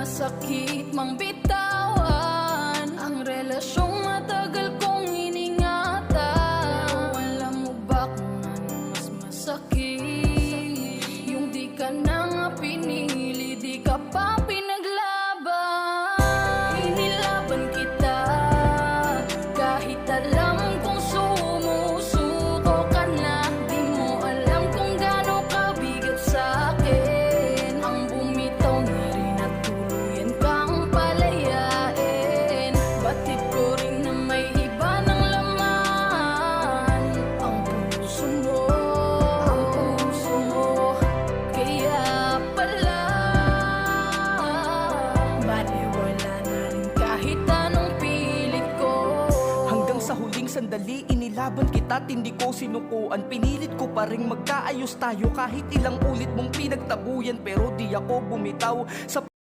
Sakit mang bitawan ang relasyong matagal kong iningatan. Alam mo ba kung ano mas masakit? Yung di ka na nga pinili, di ka pa pinaglaban. Inilaban kita kahit alam kong sumusuko ka na. Di mo alam kung gaano kabigat sa'kin ang bumitaw na rin at tuluyan kang palayain. Batid ko rin na may iba ng laman ang puso mo, ang puso mo. Kaya pala baliwala na rin kahit anong pilit ko. Hanggang sa huling sandali, inilaban kita, hindi ko sinukuan. Pinilit ko pa rin magkaayos tayo kahit ilang ulit mong pinagtabuyan. Pero di ako bumitaw sa